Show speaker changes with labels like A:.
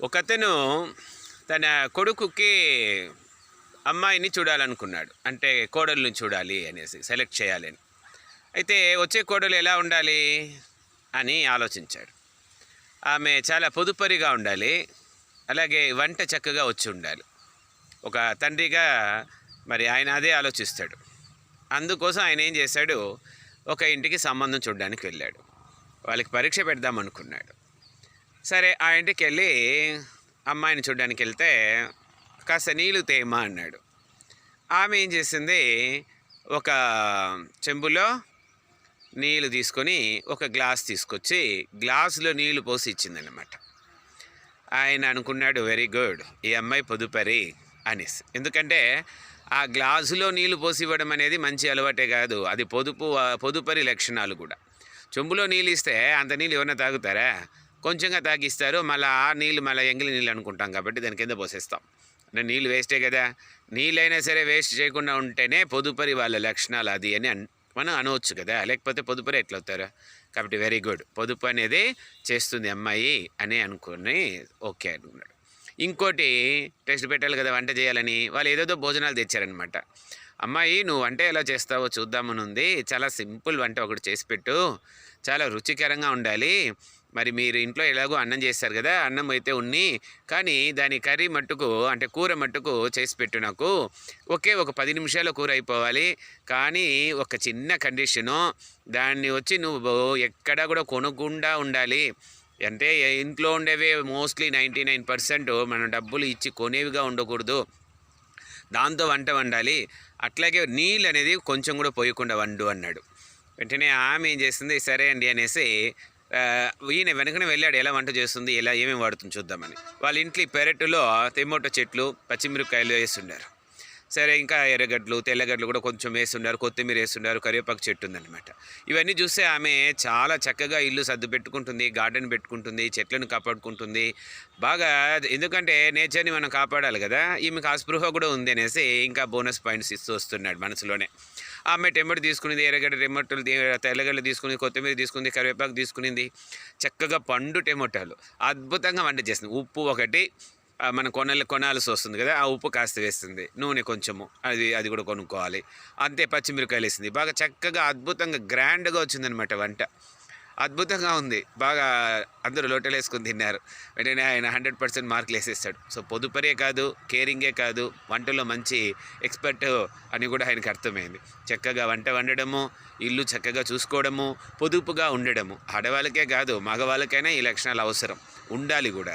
A: ఒకతను తన కొడుకుకి అమ్మాయిని చూడాలనుకున్నాడు. అంటే కోడల్ని చూడాలి అనేసి సెలెక్ట్ చేయాలని. అయితే వచ్చే కోడలు ఎలా ఉండాలి అని ఆలోచించాడు. ఆమె చాలా పొదుపరిగా ఉండాలి. అలాగే వంట చక్కగా వచ్చి ఉండాలి. ఒక తండ్రిగా మరి ఆయన అదే ఆలోచిస్తాడు. అందుకోసం ఆయన ఏం చేశాడు, ఒక ఇంటికి సంబంధం చూడడానికి వెళ్ళాడు. వాళ్ళకి పరీక్ష పెడదాం అనుకున్నాడు. సరే ఆ ఇంటికి వెళ్ళి అమ్మాయిని చూడడానికి వెళ్తే కాస్త నీళ్ళు తేమా అన్నాడు. ఆమె ఏం చేసింది, ఒక చెంబులో నీళ్ళు తీసుకొని ఒక గ్లాస్ తీసుకొచ్చి గ్లాసులో నీళ్లు పోసి ఇచ్చిందనమాట. ఆయన అనుకున్నాడు, వెరీ గుడ్, ఈ అమ్మాయి పొదుపరి అనేసి. ఎందుకంటే ఆ గ్లాసులో నీళ్లు పోసి ఇవ్వడం అనేది మంచి అలవాటే కాదు, అది పొదుపరి లక్షణాలు కూడా. చెంబులో నీళ్ళు ఇస్తే అంత నీళ్ళు ఎవరైనా తాగుతారా? కొంచెంగా తాగిస్తారు. మళ్ళీ ఆ నీళ్ళు మళ్ళీ ఎంగిలి నీళ్ళు అనుకుంటాం కాబట్టి దాని కింద పోసేస్తాం. అంటే నీళ్ళు వేస్టే కదా. నీళ్ళైనా సరే వేస్ట్ చేయకుండా ఉంటేనే పొదుపరి వాళ్ళ లక్షణాలు అది అని మనం అనవచ్చు కదా. లేకపోతే పొదుపరి ఎట్లవుతారు? కాబట్టి వెరీ గుడ్, పొదుపు అనేది చేస్తుంది అమ్మాయి అని అనుకుని ఓకే అనుకున్నాడు. ఇంకోటి టెస్ట్ పెట్టాలి కదా వంట చేయాలని, వాళ్ళు ఏదేదో భోజనాలు తెచ్చారనమాట. అమ్మాయి నువ్వు వంట ఎలా చేస్తావో చూద్దామని ఉంది, చాలా సింపుల్ వంట ఒకటి చేసి పెట్టు, చాలా రుచికరంగా ఉండాలి. మరి మీరు ఇంట్లో ఎలాగో అన్నం చేస్తారు కదా, అన్నం అయితే ఉన్ని, కానీ దాని కర్రీ మట్టుకు అంటే కూర మట్టుకు చేసి పెట్టు నాకు. ఒక 10 నిమిషాల్లో కూర అయిపోవాలి. కానీ ఒక చిన్న కండిషను, దాన్ని వచ్చి నువ్వు ఎక్కడా కూడా కొనకుండా ఉండాలి. అంటే ఇంట్లో ఉండేవి మోస్ట్లీ 99% మనం డబ్బులు ఇచ్చి కొనేవిగా ఉండకూడదు. దాంతో వంట వండాలి. అట్లాగే నీళ్ళు అనేది కొంచెం కూడా పోయకుండా వండు అన్నాడు. వెంటనే ఆమె ఏం చేస్తుంది, సరే అండి అనేసి ఈయన వెనకనే వెళ్ళాడు. ఎలా వంట చేస్తుంది, ఎలా ఏమేమి వాడుతుంది చూద్దామని. వాళ్ళ ఇంట్లో పెరటులో టమోటా చెట్లు, పచ్చిమిరపకాయలు వేస్తుండారు. సరే ఇంకా ఎర్రగడ్డలు, తెల్లగడ్డలు కూడా కొంచెం వేస్తున్నారు, కొత్తిమీర వేస్తున్నారు, కరివేపాకు చెట్టు ఉందన్నమాట. ఇవన్నీ చూస్తే ఆమె చాలా చక్కగా ఇల్లు సర్దు పెట్టుకుంటుంది, గార్డెన్ పెట్టుకుంటుంది, చెట్లను కాపాడుకుంటుంది బాగా. ఎందుకంటే నేచర్ని మనం కాపాడాలి కదా. ఈమెకు ఆ స్పృహ కూడా ఉంది అనేసి ఇంకా బోనస్ పాయింట్స్ ఇస్తూ వస్తున్నాడు మనసులోనే. ఆమె టెంబటి తీసుకునింది, ఎర్రగడ్డ టెమోటాలు, తెల్లగడ్డలు తీసుకుంది, కొత్తిమీర తీసుకుంది, కరివేపాకు తీసుకునింది. చక్కగా పండు టెమోటాలు అద్భుతంగా వంట చేస్తుంది. ఉప్పు ఒకటి మనం కొనాల్సి వస్తుంది కదా, ఆ ఉప్పు కాస్త వేస్తుంది, నూనె కొంచెము అది కూడా కొనుక్కోవాలి. అంతే, పచ్చిమిరకాయలు వేసింది. బాగా చక్కగా అద్భుతంగా గ్రాండ్గా వచ్చిందనమాట వంట. అద్భుతంగా ఉంది. బాగా అందరూ లోటలు వేసుకొని తిన్నారు. వెంటనే ఆయన 100% మార్కులు వేసేస్తాడు. సో పొదుపరే కాదు, కేరింగే కాదు, వంటలో మంచి ఎక్స్పర్ట్ అని కూడా ఆయనకు అర్థమైంది. చక్కగా వంట వండడము, ఇల్లు చక్కగా చూసుకోవడము, పొదుపుగా ఉండడము. ఆడవాళ్ళకే కాదు మగవాళ్ళకైనా ఈ లక్షణాలు అవసరం, ఉండాలి కూడా.